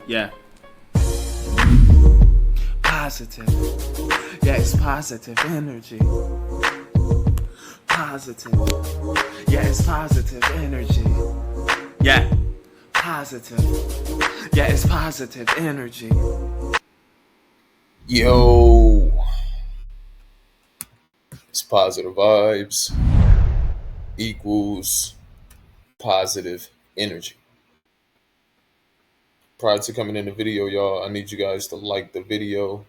Yeah. Positive. Yeah, it's positive energy. Positive. Yeah, it's positive energy. Yeah. Positive. Yeah, it's positive energy. Yo, it's positive vibes equals positive energy. Prior to coming in the video, y'all, I need you guys to like the video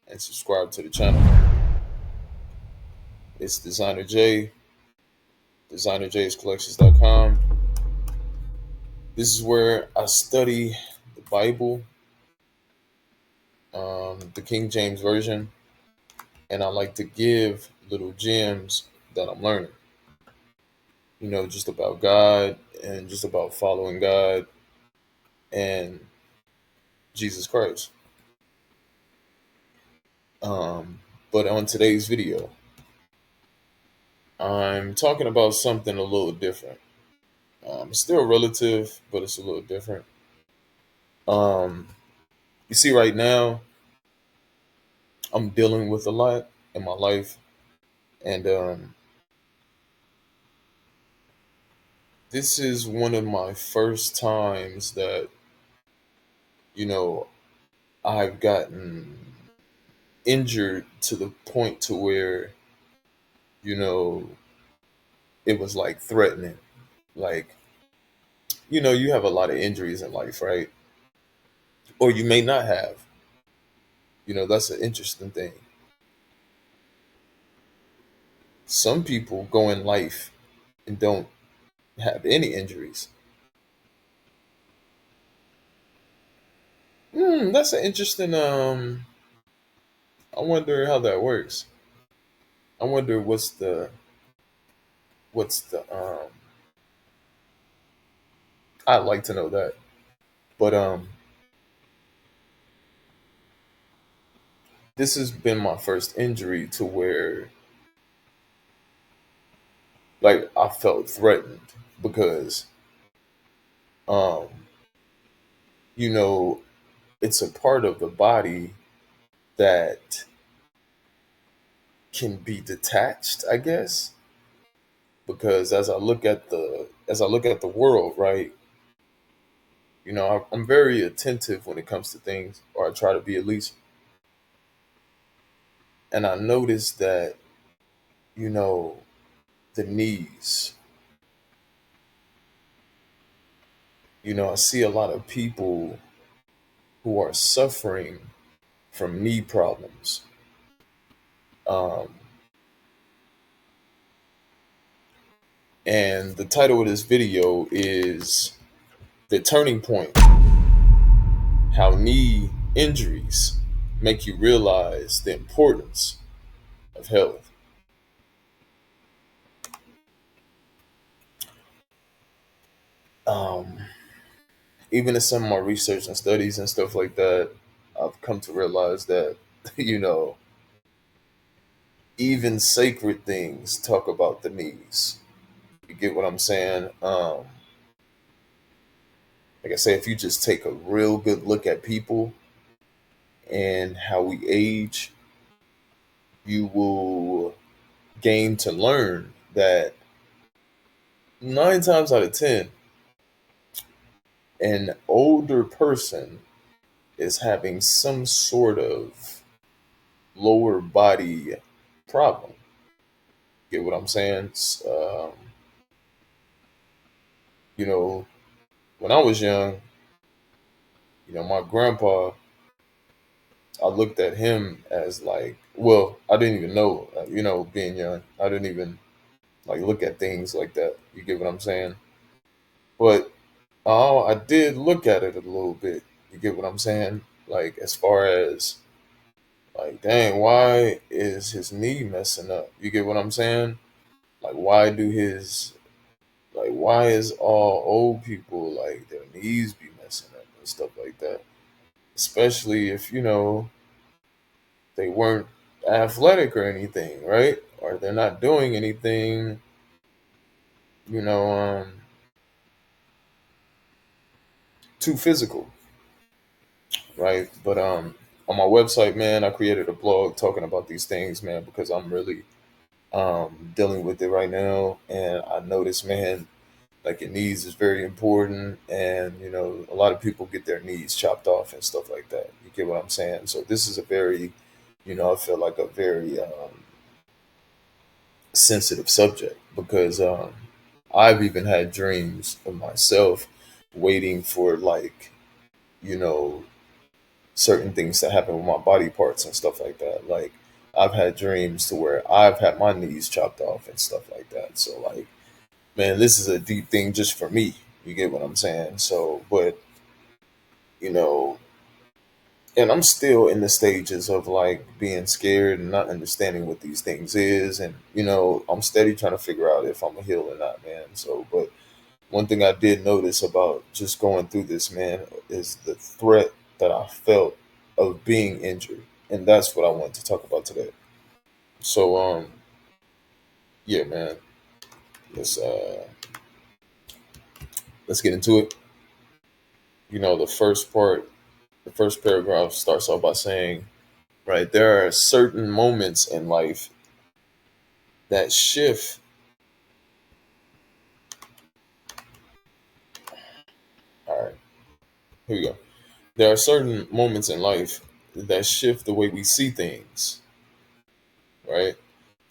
and subscribe to the channel. It's Designer J, designerjayscollections.com. This is where I study the Bible, the King James Version, and I like to give little gems that I'm learning. Just about God and just about following God and Jesus Christ. But on today's video, I'm talking about something a little different. It's still relative, but it's a little different. Um, you see, right now, I'm dealing with a lot in my life, and this is one of my first times that you know I've gotten injured to the point to where you know it was like threatening. Like you have a lot of injuries in life, right? Or you may not have. That's an interesting thing. Some people go in life and don't have any injuries. That's an interesting. I wonder how that works. I wonder what's the. I'd like to know that. But this has been my first injury to where like I felt threatened because um you know it's a part of the body that can be detached, I guess, because as I look at the world, right? I'm very attentive when it comes to things, or I try to be at least. And I noticed that, you know, the knees, I see a lot of people who are suffering from knee problems. Um, and the title of this video is The Turning Point: How Knee Injuries Make You Realize the Importance of Health. Um, Even in some of my research and studies and stuff like that, I've come to realize that, you know, even sacred things talk about the knees. You get what I'm saying? Like I say, if you just take a real good look at people and how we age, you will gain to learn that 9 times out of 10, an older person is having some sort of lower body problem. Get what I'm saying? You know, when I was young, my grandpa, I looked at him as like, well, I didn't even know, being young, I didn't even like look at things like that. You get what I'm saying? But I did look at it a little bit. You get what I'm saying? Like as far as like, dang, why is his knee messing up? You get what I'm saying? Like, why is all old people like their knees be messing up and stuff like that? Especially if they weren't athletic or anything, right? Or they're not doing anything, you know, um, too physical. right? But on my website, man, I created a blog talking about these things, man, because I'm really dealing with it right now, and I noticed, man, like your knees is very important, and a lot of people get their knees chopped off and stuff like that. You get what I'm saying? So this is a very, I feel like a very sensitive subject because I've even had dreams of myself waiting for like you know certain things to happen with my body parts and stuff like that. Like I've had dreams to where I've had my knees chopped off and stuff like that. So like, man, this is a deep thing just for me. You get what I'm saying? So, but you know, and I'm still in the stages of like being scared and not understanding what these things is, and I'm steady trying to figure out if I'm a heal or not, man. So, but one thing I did notice about just going through this, man, is the threat that I felt of being injured, and that's what I want to talk about today. So, yeah, man, let's uh, let's get into it. The first paragraph starts off by saying, right, there are certain moments in life that shift. All right, here we go. There are certain moments in life that shift the way we see things, right?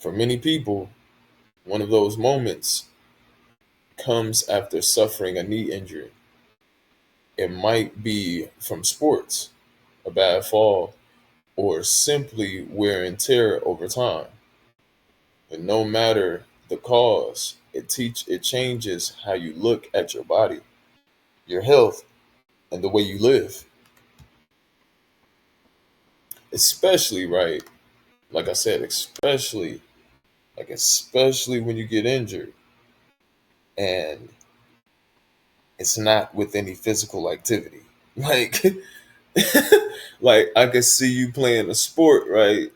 For many people, one of those moments comes after suffering a knee injury. It might be from sports, a bad fall, or simply wear and tear over time. But no matter the cause, it changes how you look at your body, your health, and the way you live. Especially, right, like I said, especially when you get injured and it's not with any physical activity. Like like I could see you playing a sport, right?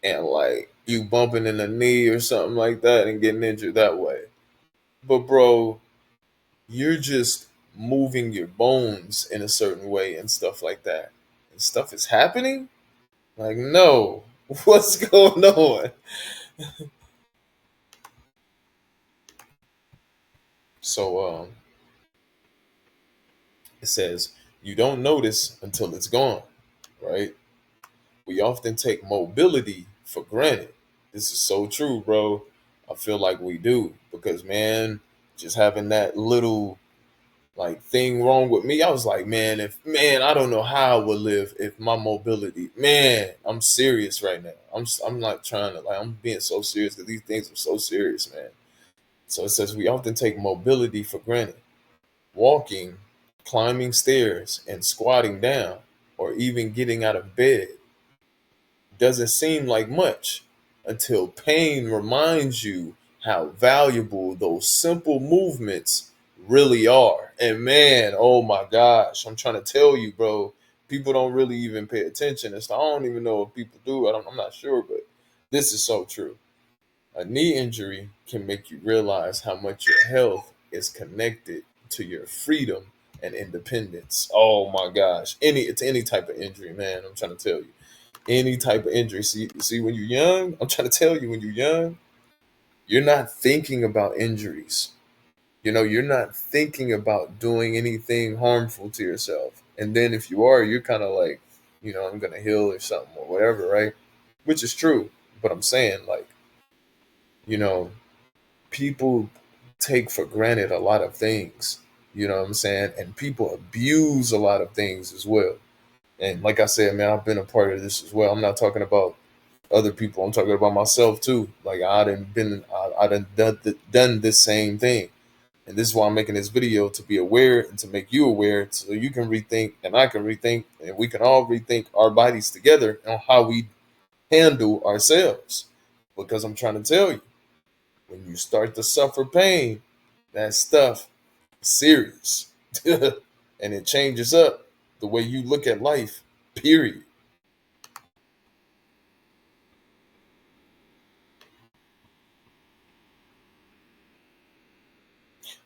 And like you bumping in the knee or something like that and getting injured that way. But bro, you're just moving your bones in a certain way and stuff like that. And stuff is happening? Like, no. What's going on? So it says you don't notice until it's gone, right? We often take mobility for granted. This is so true, bro. I feel like we do because, man, just having that little like thing wrong with me, I was like, man, if man, I don't know how I would live if my mobility, man, I'm serious right now. I'm not trying to like, I'm being so serious because these things are so serious, man. So it says we often take mobility for granted. Walking, climbing stairs, and squatting down, or even getting out of bed doesn't seem like much until pain reminds you how valuable those simple movements really are. And man, oh my gosh, I'm trying to tell you, bro, people don't really even pay attention. I don't even know if people do. I'm not sure, but this is so true. A knee injury can make you realize how much your health is connected to your freedom and independence. Oh my gosh. It's any type of injury, man. I'm trying to tell you any type of injury. See, when you're young, I'm trying to tell you, when you're young, you're not thinking about injuries. You're not thinking about doing anything harmful to yourself. And then if you are, you're kind of like, I'm going to heal or something or whatever, right? Which is true. But I'm saying, like, you know, people take for granted a lot of things. You know what I'm saying? And people abuse a lot of things as well. And like I said, man, I've been a part of this as well. I'm not talking about other people. I'm talking about myself too. Like I done done this same thing, and this is why I'm making this video, to be aware and to make you aware, so you can rethink and I can rethink, and we can all rethink our bodies together on how we handle ourselves. Because I'm trying to tell you, when you start to suffer pain, that stuff is serious, and it changes up the way you look at life. Period.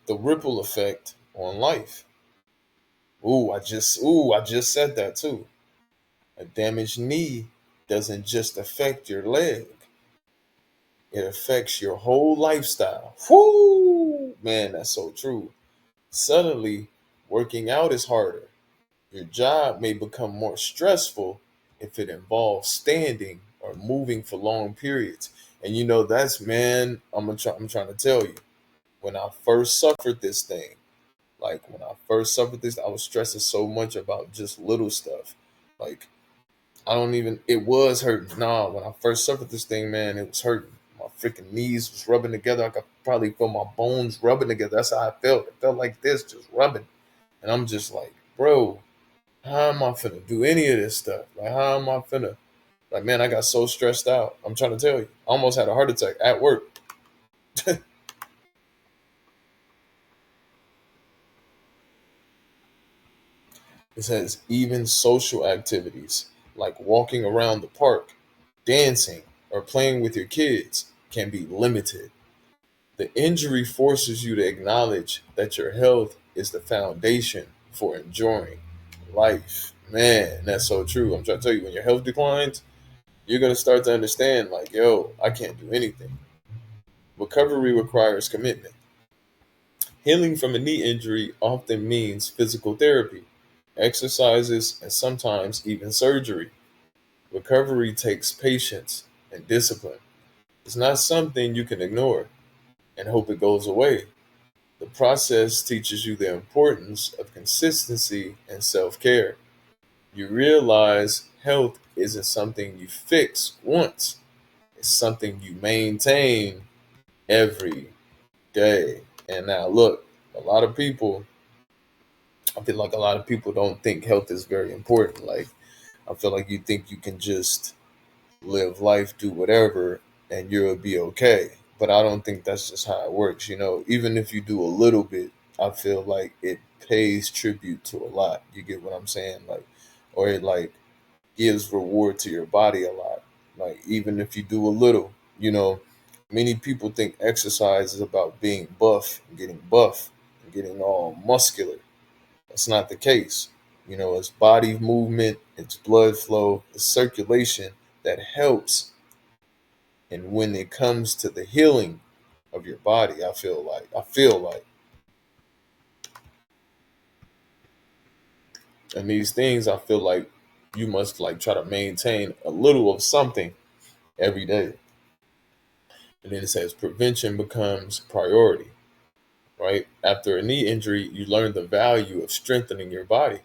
The ripple effect on life. I just said that too. A damaged knee doesn't just affect your leg, it affects your whole lifestyle. Whoo! Man, that's so true. Suddenly, working out is harder. Your job may become more stressful if it involves standing or moving for long periods. And that's, man, I'm trying to tell you, when I first suffered this thing, like when I first suffered this, I was stressing so much about just little stuff. Like I don't even, it was hurting. Nah, when I first suffered this thing, man, it was hurting. My freaking knees was rubbing together. I could probably feel my bones rubbing together. That's how I felt. It felt like this, just rubbing. And I'm just like, bro, how am I finna do any of this stuff? Like, how am I finna? Like, man, I got so stressed out. I'm trying to tell you, I almost had a heart attack at work. It says even social activities like walking around the park, dancing, or playing with your kids can be limited. The injury forces you to acknowledge that your health is the foundation for enjoying life. Man, that's so true. I'm trying to tell you, when your health declines, you're going to start to understand, like, yo, I can't do anything. Recovery requires commitment. Healing from a knee injury often means physical therapy, exercises, and sometimes even surgery. Recovery takes patience and discipline. It's not something you can ignore and hope it goes away. The process teaches you the importance of consistency and self care. You realize health isn't something you fix once, it's something you maintain every day. And now, look, a lot of people, I feel like a lot of people don't think health is very important. Like, I feel like you think you can just live life, do whatever, and you'll be okay. But I don't think that's just how it works. Even if you do a little bit, I feel like it pays tribute to a lot. You get what I'm saying? Like, or it like gives reward to your body a lot. Like, even if you do a little, many people think exercise is about being buff, and getting all muscular. That's not the case. It's body movement, it's blood flow, it's circulation that helps. And when it comes to the healing of your body, I feel like, and these things, I feel like you must like try to maintain a little of something every day. And then it says prevention becomes priority, right? After a knee injury, you learn the value of strengthening your body,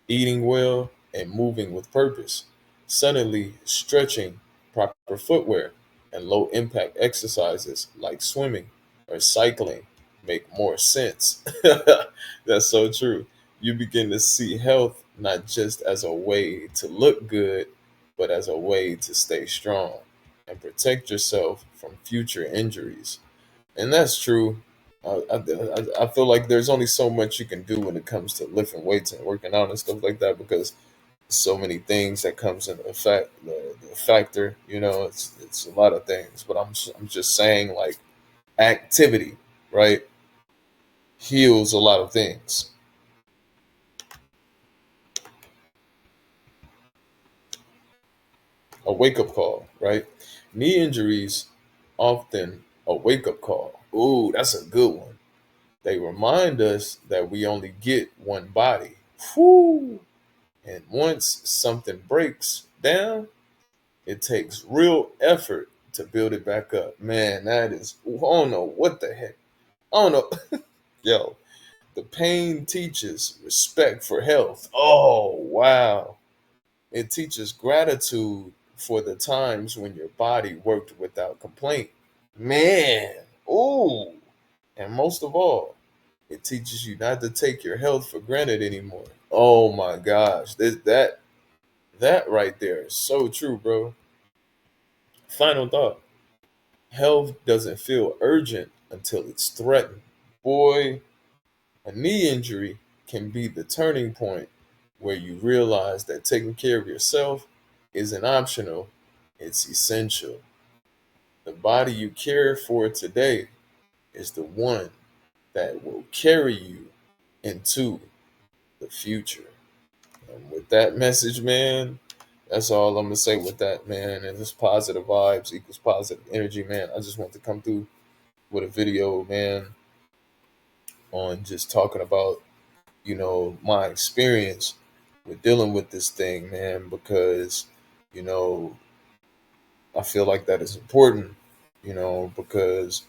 eating well, and moving with purpose. Suddenly, stretching, proper footwear, and low impact exercises like swimming or cycling make more sense. That's so true. You begin to see health not just as a way to look good, but as a way to stay strong and protect yourself from future injuries. And that's true. I feel like there's only so much you can do when it comes to lifting weights and working out and stuff like that, because so many things that comes into effect, the factor. It's a lot of things. But I'm just saying, like, activity, right, heals a lot of things. A wake up call, right? Knee injuries often a wake up call. Ooh, that's a good one. They remind us that we only get one body. Whew. And once something breaks down, it takes real effort to build it back up. Man, that is, I don't know what the heck. I don't know. Yo, the pain teaches respect for health. Oh, wow. It teaches gratitude for the times when your body worked without complaint. Man, ooh. And most of all, it teaches you not to take your health for granted anymore. Oh my gosh, that right there is so true, bro. Final thought: health doesn't feel urgent until it's threatened. Boy, a knee injury can be the turning point where you realize that taking care of yourself isn't optional; it's essential. The body you care for today is the one that will carry you into the future. And with that message, man, That's all I'm gonna say with that, man. And just positive vibes equals positive energy, man. I just want to come through with a video, man, on just talking about, my experience with dealing with this thing, man, because, you know, I feel like that is important, because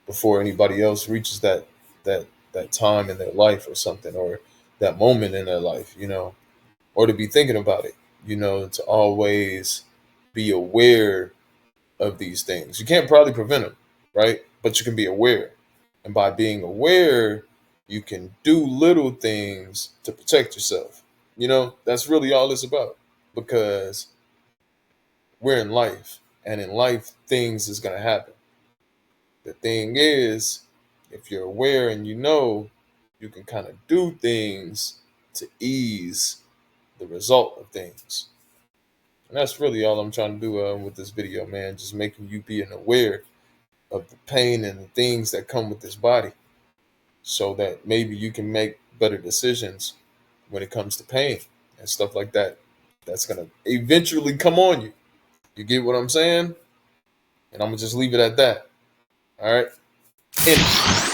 before anybody else reaches that that time in their life or something, or that moment in their life, or to be thinking about it, to always be aware of these things. You can't probably prevent them, right? But you can be aware. And by being aware, you can do little things to protect yourself. That's really all it's about, because we're in life, and in life, things is going to happen. The thing is, if you're aware and you can kind of do things to ease the result of things. And that's really all I'm trying to do with this video, man. Just making you being aware of the pain and the things that come with this body, so that maybe you can make better decisions when it comes to pain and stuff like that. That's going to eventually come on you. You get what I'm saying? And I'm going to just leave it at that. All right. Energy.